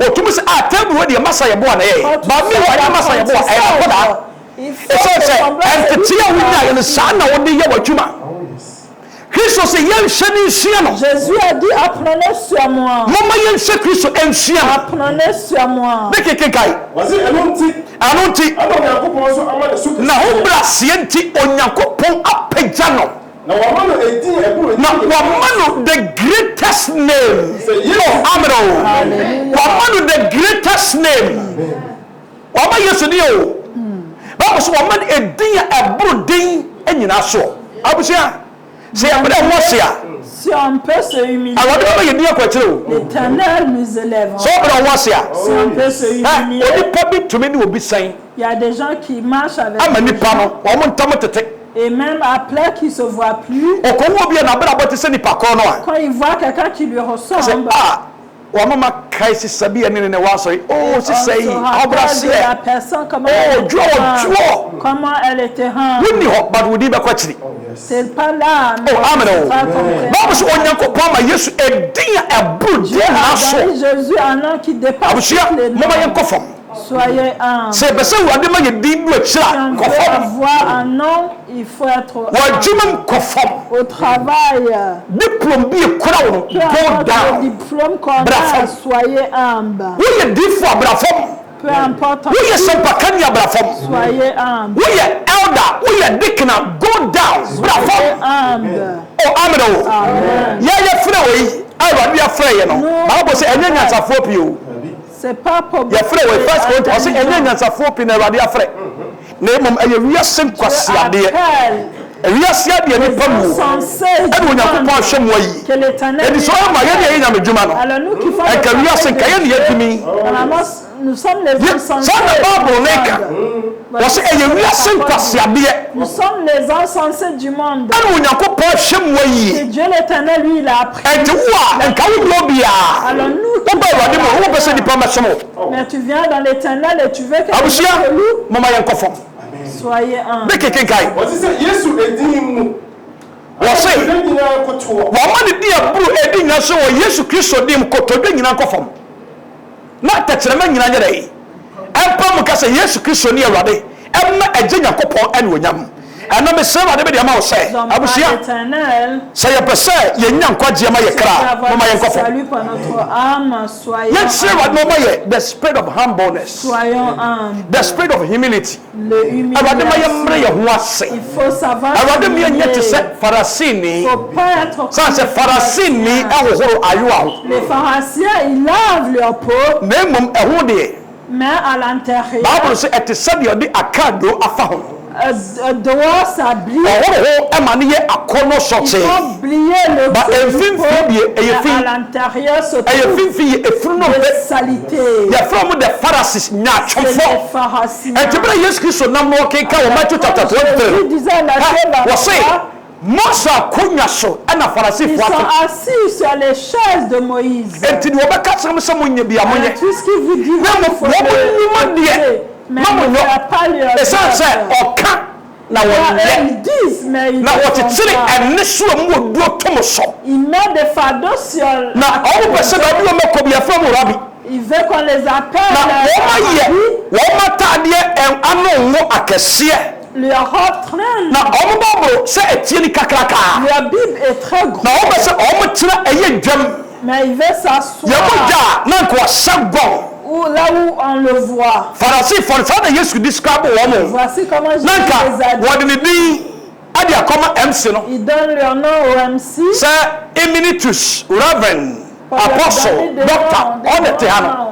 O tumi se table we de masa ye bo na ye. quand tu Ba mi fais wa ni masa ye bo e na koda. il faut Eso que se semblant entity ya winya ye sa na wo de ye wa juma. Oh, yes. Kristo se ye hwɛ ni sia no. Jésus a dit apprenez sur moi. Mama ye hwɛ Kristo ensia no. Apprenez sur moi. Ne keke kai. Was it alone? Ano nti I don't know also I want to suit. na ho bra sie nti Onyankopɔn apagya no. Now I want to 18 Na wama no the greatest name. Oh, amen. Wama no the greatest name. Wama Yesu ni o. Ba so wama edin a ɛboro din anyina so. Abusia. Se abere ho se a. Si on peut se humilier, Awade ba ye din akwakyere o. l'Éternel nous élève. So abere ho se a. Si on peut se humilier, Oni pabi tumi ni obi san. il y a des gens qui marchent avec Ama des nipa gens, no, wo ntam tete. et même après qui ne se voient plus, Okowo bi na abere aboti se nipa ko no a. quand ils voient quelqu'un qui lui Se ressemble, wa mama kai sisabi ene ne wa so. Oh, on sisai. se rappelle Obrasi. de la personne, comment Oh, elle était Joe, humble, Joe. comment elle était humble. Wonni hɔ but wodi bɛkɔkyiri. C'est pas là, mais Oh, amen. c'est pas concret. Bible sɛ Onyankopɔn ma Yesu ɛdin a ɛboro Dieu din a n'aso. donné Jésus un nom qui dépasse Abusua, toutes les moma noms. yɛnkɔ fam. Soyez humble. Sɛ ɛbɛ sɛ Awurade ma yɛ din no Si akyiri a, on kɔ veut fam. avoir un nom, il faut être humble. W'adwuma mu kɔ fam. Au travail. Diplom bi ekura wo no, Peu go importe le down. diplôme qu'on Bra a, fam. soyez humble. Woyɛ difo abra fam. Peu importe, Woyɛ sɛmpakani abra fam. soyez humble. Woyɛ elder, woyɛ deacon a, go down. Bra Soyez fam. humble. Oh, amen o. Amen. Yɛyɛ frɛ wɔ yi, Awurade afrɛ yɛ no. Bible sɛ ɛnyɛ nyansafoɔ pii o. C'est pas pour Yɛfrɛ wɔ first Corinthians ɔsɛ ɛnyɛ nyansafoɔ pii na Awurade afrɛ. Na mmom ɛyɛ wiase nkwasiadeɛ. appelle Wiase adeɛ nipa mu. censé Ɛne Onyankopɔn ahyɛ mu ayi. que l'Éternel. Ɛdi sɛ ɔyɛ ma yɛne yɛyɛ nyame dwuma no. Alors nous qui faisons Ɛnka wiase nka yɛne yɛtumi. normalement, nous sommes les hommes censés. Saa na Bible ne ka. Wɔsɛ ɛyɛ wiase nkwasiadeɛ. Nous sommes les hommes censés du monde. Ɛne Onyankopɔn ahyɛ mu Et ayi. Dieu l'Éternel, lui, il a appris. Ɛnti wo a nka wo deɛ obiara. Alors nous qui Wobɛ Awurade mu a wobɛ sɛ nipa mɛsom wo. mais tu viens dans l'Éternel et tu veux que Abusua, nous mama yɛnkɔ fam. soyez humbles. Ne keke nkae. Was it Yesu edin mu? Wɔse Then you know what to. wɔma ne di aburo edi nyina so wɔ Yesu Kristo dim kotodwe nyina nkɔ fam. Na tɛkyerɛma nyina nyɛ dɛ. Ɛmpa mu ka sɛ Yesu Kristo ne Awurade. Ɛma agye Nyankopɔn ɛne onyam. Ɛna me sɛ Awurade bɛde ama wo sɛ. Nous sommes pas Abusua, l'Éternel. sɛ yɛpɛ sɛ yɛnya nkwagyeɛ ma yɛ kra, mama yɛnkɔ fam. Salut pour notre âme, soyons Yɛkyerɛ Awurade ma ɔma yɛ the spirit of humbleness, soyons humbles. the spirit of humility. Le Awurade ma yɛmmerɛ humiliation. yɛn ho ase. Il faut savoir. Awurade ma yɛnyɛ te s'humilier. sɛ Farisini. Il ne faut pas être San sɛ Farisini ɛhohoro ayowa ho. Les pharisiens, ils lavent leur peau, Na mmom ɛho deɛ mais à l'intérieur, Bible sɛ ɛte sɛdeɛ ɔde akadoo afa ho. dehors, ça brille. Ɔhoro ɛma ne yɛ akɔnɔ Il sɔkye. faut oublier le Ba feu du ɛmfimfini peau, deɛ ɛyɛ mais fi. à l'intérieur se Ɛyɛ trouve finfin yɛ efunu no des pɛ. saletés. Yɛfrɛ mo the Pharisees C'est nyaatwomfo. les pharisiens. Ɛnti bere Yesu Kristo nam na ɔkenka wɔ Matthew chapter Jésus 23. disait la Wɔse Mose akonnwa so ɛna ils Farisifoɔ sont ato. assis sur les chaises de Moïse. Enti deɛ wɔbɛka kyerɛ mo sɛ monyɛ bia monyɛ. Tout ce qu'ils vous disent, Na il faut wɔn nnwuma le deɛ écouter. Mais na ne monyɛ. faites pas leur Ɛsiane sɛ œuvre. ɔka na Eux, wɔnyɛ. ils disent, mais ils Na ne font wɔkyekyere pas. ɛne so a mu wɔ duro to mo so. Ils mettent des fardeaux sur. Na ɔmo pɛ sɛ baabi a ɔmɛkɔ bi yɛfrɛ mo rabi. Ils veulent qu'on les appelle. Na wɔn ataadeɛ ano ngo akɛseɛ. Leur robe traîne. Na ɔmo Bible sɛ etie ni kakraka. Leur Bible est très grosse. Na ɔmo pɛ sɛ ɔmo tena ɛyɛ dwam. Mais ils veulent s'asseoir Yɛmo gya na nka ɔhyɛ gbɔn. là où on le voit. Farisifoɔ saa na Yesu describe wɔn mo. Voici comment Jésus Na les a nka dit. wɔde ne din ade akɔma MC no. Ils donnent leur nom au MC. Sɛ Emeritus, Reverend, Apostle, Doctor, ɔne te ha no.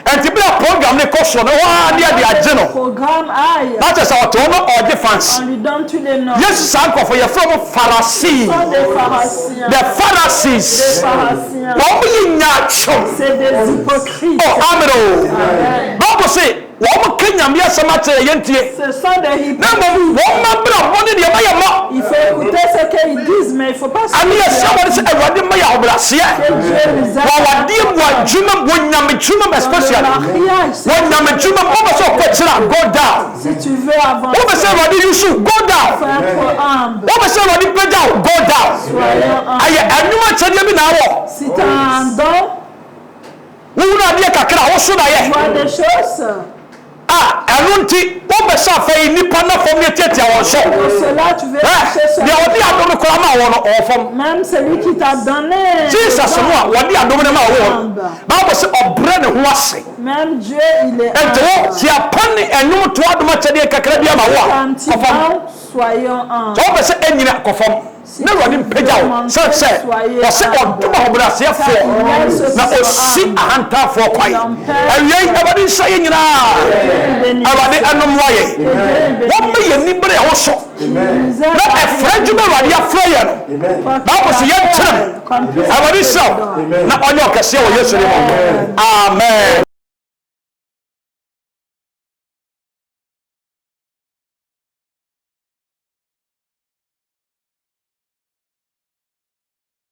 Ɛnti bi a program ne kɔ so no wɔn ade ade agye no. Programme aille. Na kyerɛ sɛ ɔtɔ no ɔgye fans. On lui donne tous les noms. Yesu saa nkɔfo yɛfrɛ mo Pharisee. Ce sont des pharisiens. The Pharisees. Des pharisiens. Wɔn yɛ nyaatwom. C'est des hypocrites. Oh, amen o. Bible say wɔn kanya nyame asɛm akyerɛ yɛntie Ce sont des na hypocrites. mmom wɔn ma brabɔ ne deɛ mayɛ ma Il faut écouter ce qu'ils disent, mais il ne faut pas ane yɛsɛ wɔde sɛ awurade ma yɛ ahobraseɛ que Dieu nous aide. wɔwadeɛ mu adwuma mu wɔnyamedwuma mu Dans le especially mariage, si- wɔnyamedwuma mu wobɛ sɛ ɔkɔkyerɛ a go down si tu veux avancer, wobɛ sɛ awurade yusu go down faut être humble. wobɛ sɛ awurade pagya wo go down Soyons humbles. ayɛ anwuma kyɛdeɛ bi na awɔ Si tu as un don, wohunu adeɛ kakra a woso na yɛ vois des choses. ɛno nti wobɛ sɛ afei nnipa na fam ne tiatia wɔn so Pour cela, tu veux cacher deɛ ce wɔde adom koraa ma wɔ no ɔwɔ fam même celui qui t'a donné. jesus le no a don, wɔde adom no ma wɔ no bible sɛ ɔbrɛ ne ho ase même Dieu, il est ɛnti wo humble. sɛ apa ne ɛnwom to adom akyɛdeɛ kakra bi ama wo a Un petit kɔfam don, soyons humbles. sɛ wopɛ sɛ ɛnyina kɔfam na awurade mpagya wo sɛ sɛ ɔsɛ ɔdom ahobraseɛfoɔ na ɔsi ahantafoɔ kwae awiei awurade nhyɛ yɛ nyinaa awurade ɛnom wayɛ wɔmmɛ yɛ nibere ɛho so na ɛfrɛ dwuma awurade afrɛ yɛ no bible sɛ yɛnkyerɛ m awurade hyɛ wo na ɔnyɛ ɔkɛseɛ wɔ yesu ne mu amen